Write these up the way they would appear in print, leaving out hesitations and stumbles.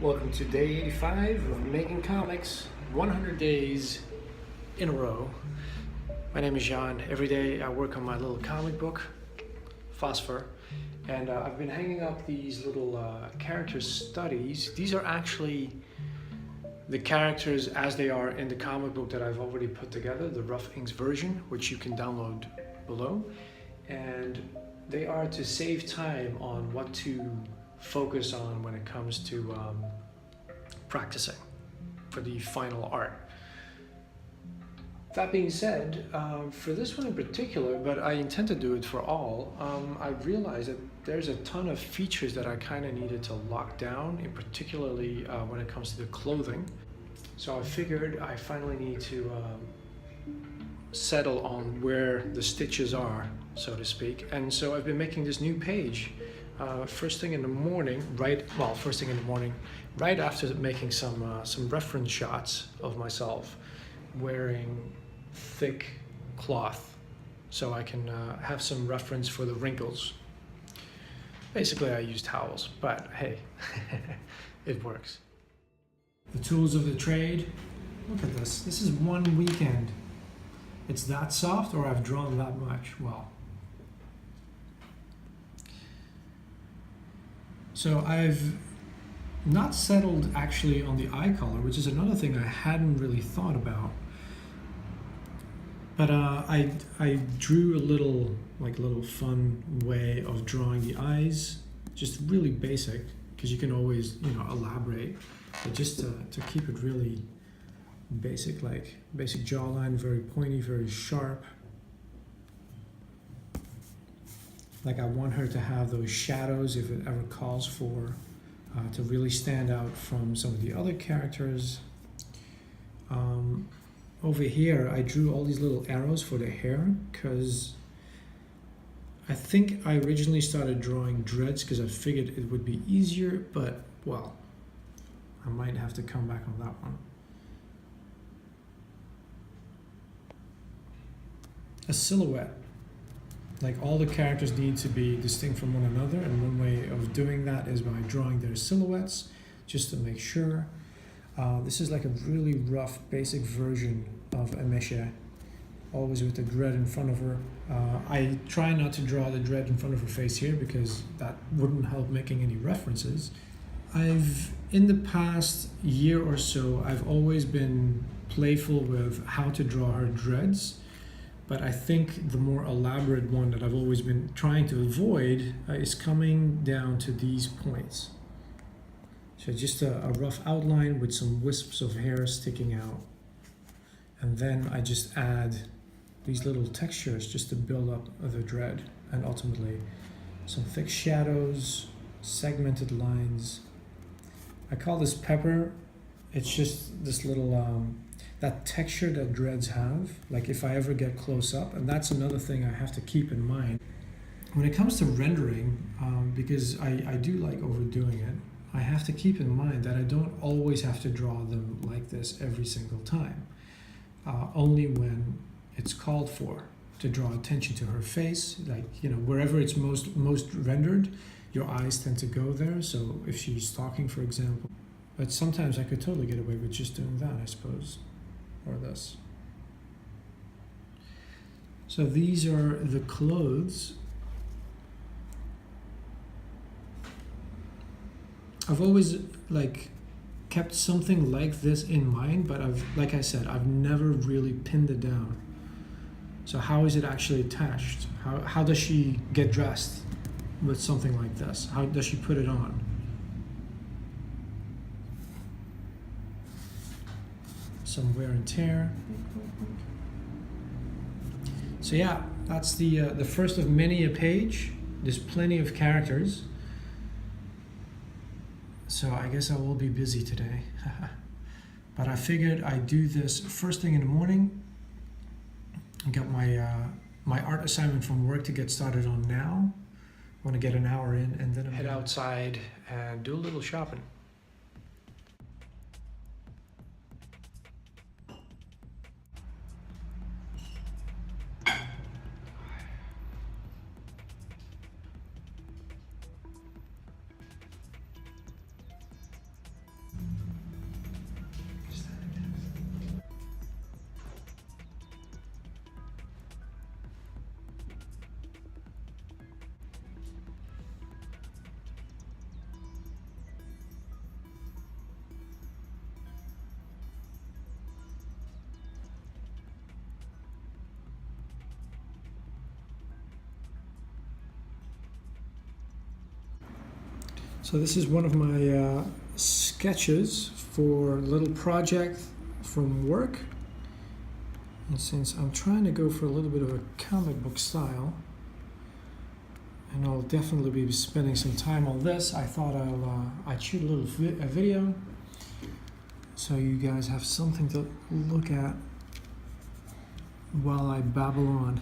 Welcome to day 85 of Making Comics, 100 days in a row. My name is Jan. Every day I work on my little comic book, Phosphor, and I've been hanging up these little character studies. These are actually the characters as they are in the comic book that I've already put together, the Rough Inks version, which you can download below. And they are to save time on what to focus on when it comes to practicing for the final art. That being said, for this one in particular, but I intend to do it for all, I realized that there's a ton of features that I kind of needed to lock down, in particularly when it comes to the clothing. So I figured I finally need to settle on where the stitches are, so to speak. And so I've been making this new page first thing in the morning, right after making some reference shots of myself wearing thick cloth, so I can have some reference for the wrinkles. Basically, I use towels, but hey, it works. The tools of the trade. Look at this. This is one weekend. It's that soft, or I've drawn that much. Well. So I've not settled actually on the eye color, which is another thing I hadn't really thought about. But I drew a little fun way of drawing the eyes, just really basic, because you can always elaborate, but just to keep it really basic, like basic jawline, very pointy, very sharp. Like I want her to have those shadows if it ever calls for, to really stand out from some of the other characters. Over here, I drew all these little arrows for the hair because I think I originally started drawing dreads because I figured it would be easier, but well, I might have to come back on that one. A silhouette. Like all the characters need to be distinct from one another, and one way of doing that is by drawing their silhouettes, just to make sure. This is like a really rough, basic version of Amisha, always with the dread in front of her. I try not to draw the dread in front of her face here because that wouldn't help making any references. In the past year or so, I've always been playful with how to draw her dreads. But I think the more elaborate one that I've always been trying to avoid is coming down to these points. So just a rough outline with some wisps of hair sticking out. And then I just add these little textures just to build up the dread. And ultimately some thick shadows, segmented lines. I call this pepper. It's just this little that texture that dreads have, like if I ever get close up, and that's another thing I have to keep in mind. When it comes to rendering, because I do like overdoing it, I have to keep in mind that I don't always have to draw them like this every single time. Only when it's called for to draw attention to her face, like, wherever it's most rendered, your eyes tend to go there. So if she's talking, for example, but sometimes I could totally get away with just doing that, I suppose. Or this. So these are the clothes. I've always kept something like this in mind, but like I said, I've never really pinned it down. So how is it actually attached? How does she get dressed with something like this? How does she put it on? Some wear and tear. So yeah, that's the first of many a page. There's plenty of characters. So I guess I will be busy today. But I figured I'd do this first thing in the morning. I got my art assignment from work to get started on now. I want to get an hour in, and then head outside and do a little shopping. So this is one of my sketches for a little project from work. And since I'm trying to go for a little bit of a comic book style, and I'll definitely be spending some time on this, I thought I'd shoot a little video so you guys have something to look at while I babble on.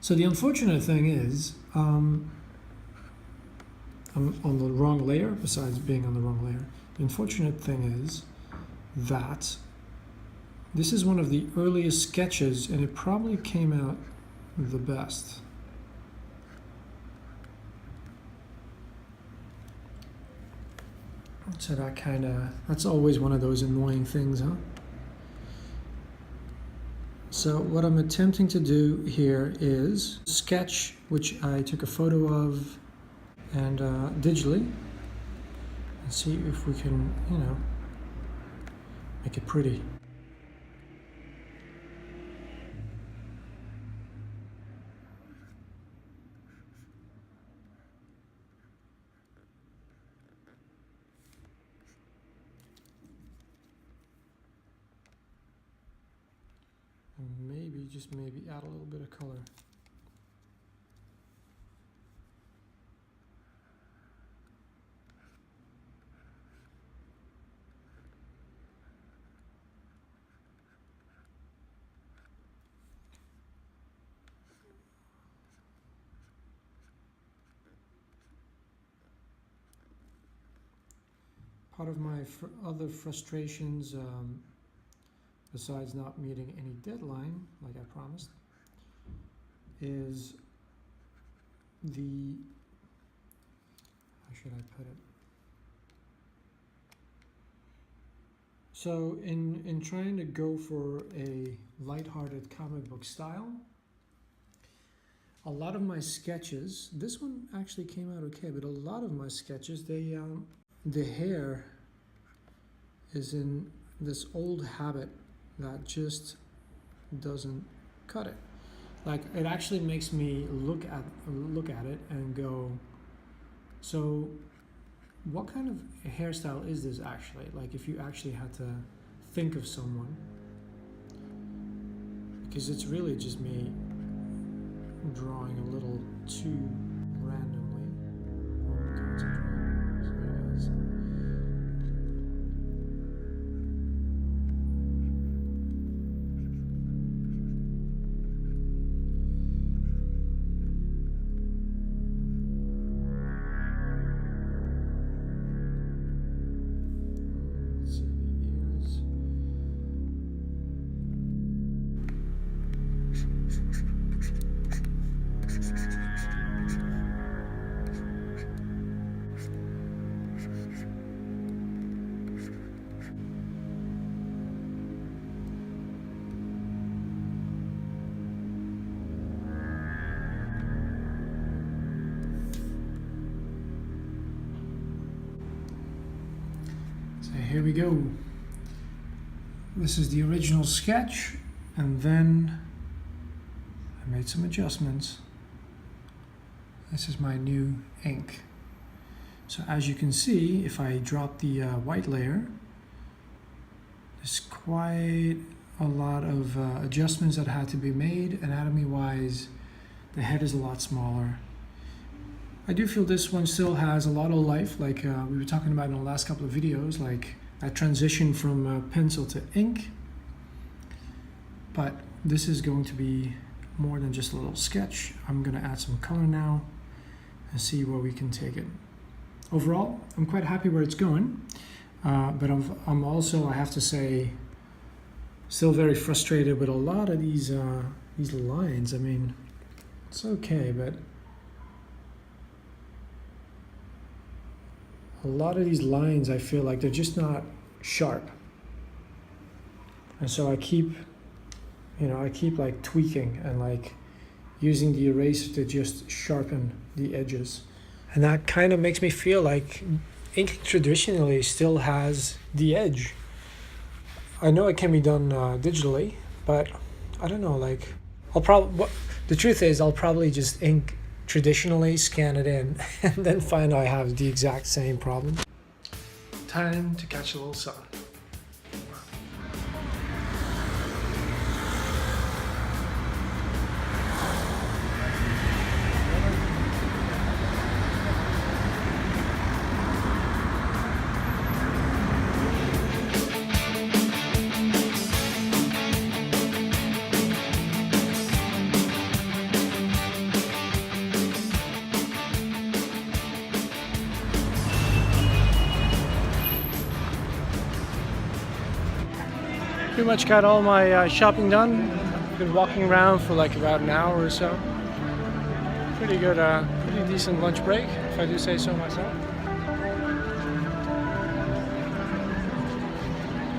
So the unfortunate thing is, I'm on the wrong layer, besides being on the wrong layer. The unfortunate thing is that this is one of the earliest sketches, and it probably came out the best. So that's always one of those annoying things, huh? So what I'm attempting to do here is sketch, which I took a photo of and digitally, and see if we can, make it pretty. And maybe, just maybe, add a little bit of color. Part of my other frustrations, besides not meeting any deadline, like I promised, is how should I put it? So in trying to go for a lighthearted comic book style, a lot of my sketches, this one actually came out okay, but a lot of my sketches, the hair is in this old habit that just doesn't cut it. Like, it actually makes me look at it and go, so what kind of hairstyle is this actually? Like, if you actually had to think of someone, because it's really just me drawing a little too randomly. Here we go. This is the original sketch, and then I made some adjustments. This is my new ink. So as you can see, if I drop the white layer, there's quite a lot of adjustments that had to be made. Anatomy-wise, the head is a lot smaller. I do feel this one still has a lot of life, like we were talking about in the last couple of videos, like that transition from pencil to ink. But this is going to be more than just a little sketch. I'm going to add some color now and see where we can take it. Overall, I'm quite happy where it's going, but I'm also, I have to say, still very frustrated with a lot of these lines. I mean, it's okay, but a lot of these lines, I feel like they're just not sharp. And so I keep like tweaking and like using the eraser to just sharpen the edges. And that kind of makes me feel like ink traditionally still has the edge. I know it can be done digitally, but I don't know, like the truth is I'll probably just ink traditionally scan it in and then find I have the exact same problem. Time to catch a little sun. Pretty much got all my shopping done. Been walking around for like about an hour or so. Pretty good, pretty decent lunch break, if I do say so myself.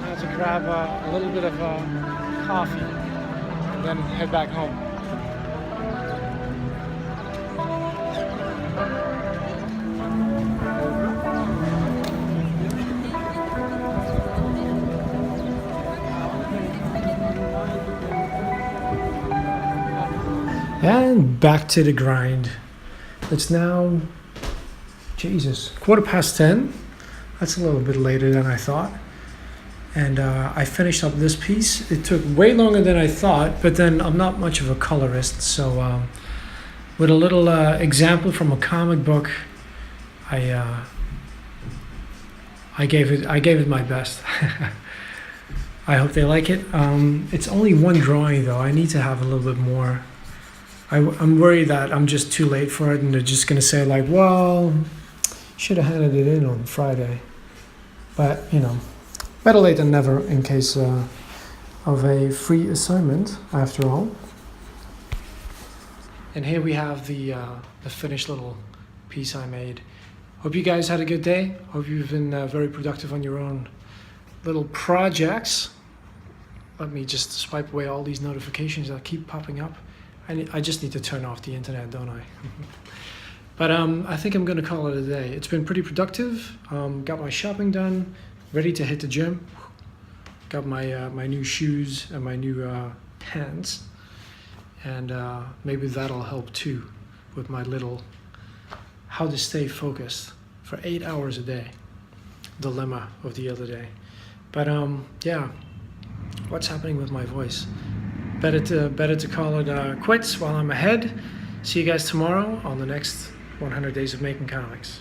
I had to grab a little bit of coffee and then head back home. And back to the grind. It's now, Jesus, 10:15. That's a little bit later than I thought. And I finished up this piece. It took way longer than I thought, but then I'm not much of a colorist. So with a little example from a comic book, I gave it my best. I hope they like it. It's only one drawing though. I need to have a little bit more. I'm worried that I'm just too late for it and they're just going to say like, well, should have handed it in on Friday. But, you know, better late than never in case of a free assignment after all. And here we have the finished little piece I made. Hope you guys had a good day. Hope you've been very productive on your own little projects. Let me just swipe away all these notifications that keep popping up. I just need to turn off the internet, don't I? But I think I'm going to call it a day. It's been pretty productive. Got my shopping done, ready to hit the gym. Got my my new shoes and my new pants. And maybe that'll help too with my little how to stay focused for 8 hours a day dilemma of the other day. But yeah, what's happening with my voice? Better to call it quits while I'm ahead. See you guys tomorrow on the next 100 Days of Making Comics.